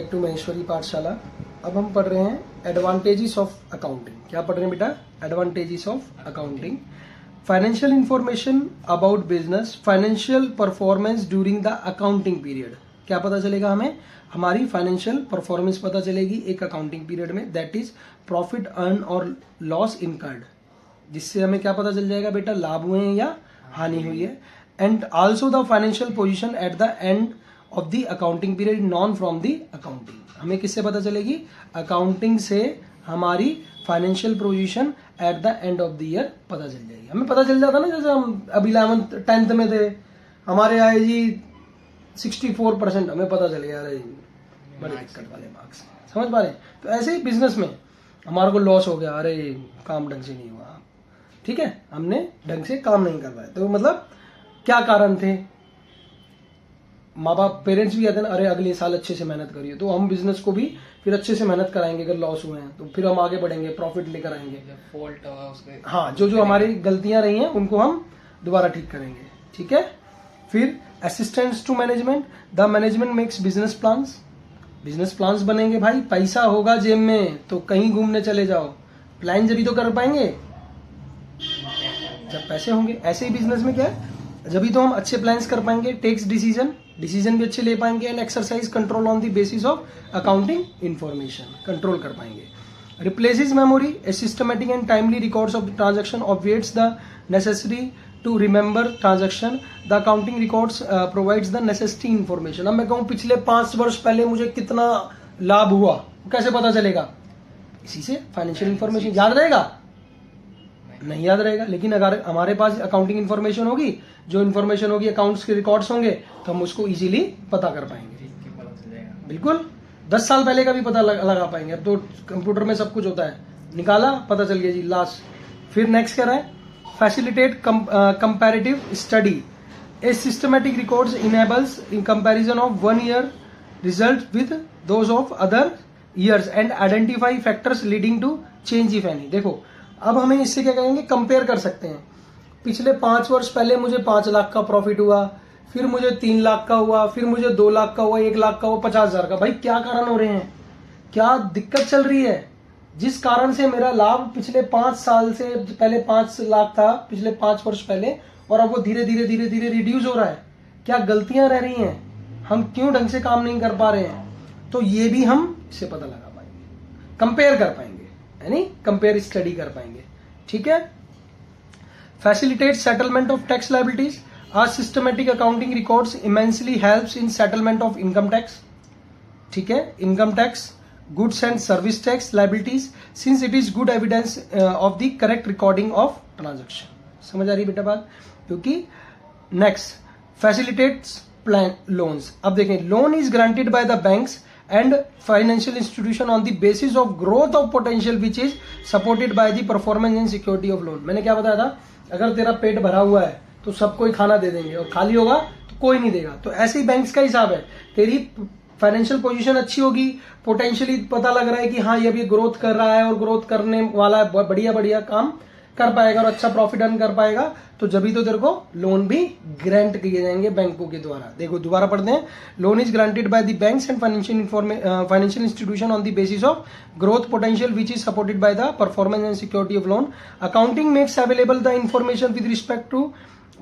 Back to Maheshwari पाठशाला। अब हम पढ़ रहे हैं एडवांटेजेस ऑफ अकाउंटिंग। क्या पढ़ रहे हैं बेटा? Advantages of accounting. Financial information about business, financial performance during the accounting period. क्या पता चलेगा हमें? हमारी फाइनेंशियल परफॉर्मेंस पता चलेगी एक अकाउंटिंग पीरियड में, दैट इज प्रॉफिट अर्न और लॉस इनकर्ड, जिससे हमें क्या पता चल जाएगा बेटा, लाभ हुए हैं या हानि हुई है। And also the financial position at the end of the accounting period non from the accounting. हमें किससे पता चलेगी? अकाउंटिंग से हमारी financial position at the end of the year पता चल जाएगी। हमें पता चल जाता ना, जैसे हम अभी 11th 10th में थे, हमारे आए जी 64%, हमें पता चल गया, अरे बड़े दिक्कत वाले मार्क्स। समझ पा रहे? तो ऐसे ही बिजनेस में हमारे को लॉस हो गया, अरे काम ढंग से नहीं हुआ, ठीक है, हमने ढंग से काम नहीं कर पाए, तो मतलब क्या कारण थे? माँ बाप पेरेंट्स भी कहते हैं ना, अरे अगले साल अच्छे से मेहनत करिए, तो हम बिजनेस को भी फिर अच्छे से मेहनत कराएंगे। अगर लॉस हुए हैं तो फिर हम आगे बढ़ेंगे, प्रॉफिट लेकर आएंगे। फॉल्ट हुआ उसके, हाँ, जो हमारी गलतियां रही हैं उनको हम दोबारा ठीक करेंगे, ठीक है। फिर assistance to management, the management makes business plans. Business plans बनेंगे भाई, पैसा होगा जेब में तो कहीं घूमने चले जाओ, प्लान जब ही तो कर पाएंगे जब पैसे होंगे। ऐसे ही बिजनेस में क्या है, जब तो हम अच्छे प्लान्स कर पाएंगे, टेक्स डिसीजन भी अच्छे ले पाएंगे, and exercise control on the basis of accounting information, control कर पाएंगे। Replaces memory, a systematic and timely records of transaction obviates the necessary to remember transaction, the accounting records provides the necessary information. अब मैं कहूँ पिछले 5 वर्ष पहले मुझे कितना लाभ हुआ, कैसे पता चलेगा? इसी से फाइनेंशियल इंफॉर्मेशन। याद रहेगा? नहीं याद रहेगा, लेकिन अगर हमारे पास अकाउंटिंग इंफॉर्मेशन होगी, जो इंफॉर्मेशन होगी, अकाउंट्स के रिकॉर्ड्स होंगे, तो हम उसको इजीली पता कर पाएंगे। बिल्कुल 10 साल पहले का भी पता लगा पाएंगे। अब तो कंप्यूटर में सब कुछ होता है, निकाला पता चल गया जी, लास्ट। फिर नेक्स्ट क्या है? Facilitate comparative study, a systematic records enables in comparison of 1 year result with those of other years and identify factors leading to change if any. देखो, अब हमें इससे क्या कहेंगे, कंपेयर कर सकते हैं। पिछले 5 वर्ष पहले मुझे 5 लाख का प्रॉफिट हुआ, फिर मुझे 3 लाख का हुआ, फिर मुझे 2 लाख का हुआ, 1 लाख का हुआ, 50,000 का। भाई क्या कारण हो रहे हैं, क्या दिक्कत चल रही है जिस कारण से मेरा लाभ पिछले 5 साल से पहले 5 लाख था, पिछले 5 वर्ष पहले, और अब वो धीरे धीरे रिड्यूस हो रहा है? क्या गलतियां रह रही हैं, हम क्यों ढंग से काम नहीं कर पा रहे हैं? तो ये भी हम इससे पता लगा पाएंगे, कंपेयर कर पाएंगे, यानी कंपेयर स्टडी कर पाएंगे, ठीक है। Facilitate settlement of tax liabilities, are systematic accounting records immensely helps in settlement of income tax, ठीक है, income tax, goods and service tax liabilities, since it is good evidence of the correct recording of transaction. समझ आ रही बेटा बात? क्योंकि next, facilitates plan loans. अब देखें, loan is granted by the banks and financial institution on the basis of growth of potential which is supported by the performance and security of loan। मैंने क्या बताया था? अगर तेरा पेट भरा हुआ है तो सबको ही खाना दे देंगे, और खाली होगा तो कोई नहीं देगा। तो ऐसे ही बैंक्स का हिसाब है, तेरी फाइनेंशियल पोजीशन अच्छी होगी, पोटेंशियली पता लग रहा है कि हाँ ये भी ग्रोथ कर रहा है और ग्रोथ करने वाला है, बढ़िया बढ़िया काम कर पाएगा और अच्छा प्रॉफिट अर्न कर पाएगा, तो जब तो तेरे को लोन भी ग्रांट किए जाएंगे बैंकों के द्वारा। देखो दोबारा पढ़ते हैं, loan is granted by the banks and financial institution on the basis of growth potential which is supported by the performance and security of loan. Accounting makes available the information with respect to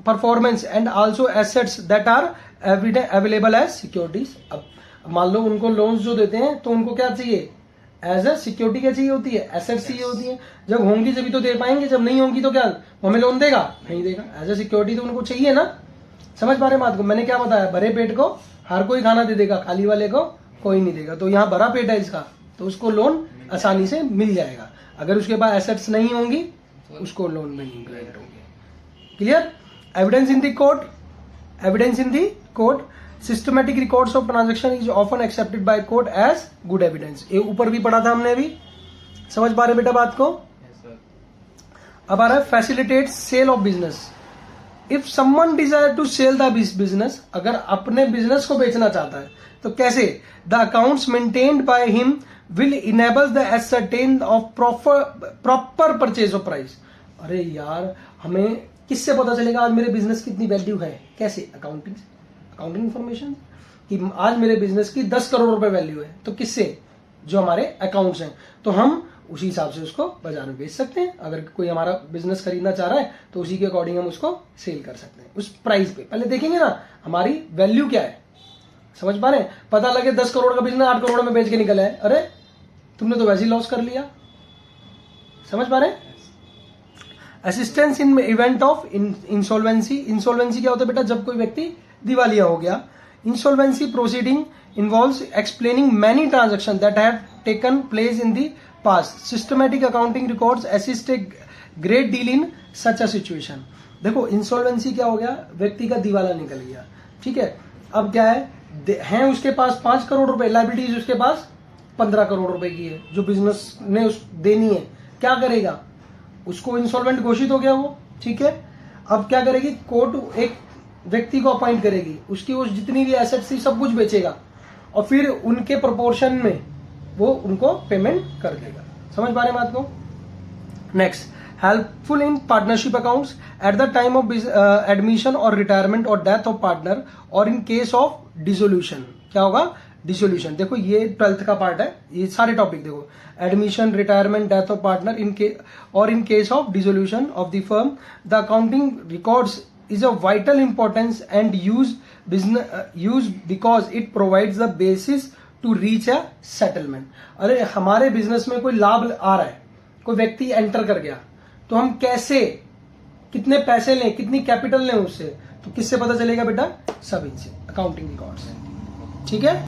performance and also assets that are available as securities. अब मान लो उनको loans जो देते हैं तो उनको क्या चाहिए? एज अ सिक्योरिटी क्या चाहिए होती है? एसेट्स चाहिए होती है। जब होंगी जब तो दे पाएंगे, जब नहीं होंगी तो क्या वो हमें लोन देगा? नहीं देगा। एज अ सिक्योरिटी तो उनको चाहिए ना। समझ पा रहे बात को? मैंने क्या बताया, भरे पेट को हर कोई खाना दे देगा, खाली वाले को कोई नहीं देगा। तो यहाँ भरा पेट है इसका, तो उसको लोन आसानी से मिल जाएगा। अगर उसके पास एसेट्स नहीं होंगी उसको लोन में नहीं ग्रांट होंगे। Clear? Evidence in the court, evidence in the court, systematic records of transaction is often accepted by court as good evidence. ये ऊपर भी पढ़ा था हमने अभी। समझ पा रहे बेटा बात को? अब आ रहा है facilitate sale of business. If someone desire to sell the business, अगर अपने बिजनेस को बेचना चाहता है तो कैसे? The accounts maintained by him will enable the ascertain of proper purchase of price. अरे यार, हमें किससे पता चलेगा आज मेरे बिजनेस की कितनी वैल्यू है? कैसे? Accounting information. कि आज मेरे बिजनेस की 10 करोड़ रुपए वैल्यू है, तो किससे? जो हमारे अकाउंट्स हैं, तो हम उसी हिसाब से उसको बाजार में बेच सकते हैं। अगर कोई हमारा बिजनेस खरीदना चाह रहा है तो उसी के अकॉर्डिंग हम उसको सेल कर सकते हैं उस प्राइस पे। पहले देखेंगे ना हमारी वैल्यू क्या है, समझ पा रहे हैं? पता लगे 10 करोड़ का बिजनेस 8 करोड़ में बेच के निकला है, अरे तुमने तो वैसे ही लॉस कर लिया। समझ पा रहे हैं? Assistance in event of insolvency. Insolvency क्या होता है बेटा? जब कोई व्यक्ति दिवालिया हो गया। Insolvency proceeding involves explaining many transactions that have taken place in the past. Systematic accounting records assist a great deal in such a situation. देखो इंसॉल्वेंसी क्या हो गया? व्यक्ति का दिवाला निकल गया, ठीक है। अब क्या है उसके पास 5 करोड़ रुपए, लाइबिलिटीज उसके पास 15 करोड़ रुपए की है जो बिजनेस ने उस देनी है। क्या करेगा? उसको इंसॉल्वेंट घोषित हो गया वो, ठीक है। अब क्या करेगी? कोर्ट एक व्यक्ति को अपॉइंट करेगी, उसकी वो जितनी भी एसेट्स थी सब कुछ बेचेगा और फिर उनके प्रोपोर्शन में वो उनको पेमेंट कर देगा। समझ पा रहे हैं बात को? Next, helpful in partnership accounts at the time of admission और रिटायरमेंट और डेथ ऑफ पार्टनर और इन केस ऑफ डिसोल्यूशन। क्या होगा? डिसोल्यूशन। देखो ये 12th का पार्ट है, ये सारे टॉपिक देखो, admission, retirement, death of partner in case of dissolution of the firm. The accounting records is of vital importance and used because it provides the basis to reach a settlement. अरे हमारे business में कोई लाभ आ रहा है, कोई व्यक्ति enter कर गया, तो हम कैसे, कितने पैसे लें, कितनी कैपिटल लें उससे, तो किससे पता चलेगा बेटा? सब इनसे, अकाउंटिंग रिकॉर्ड से, ठीक है।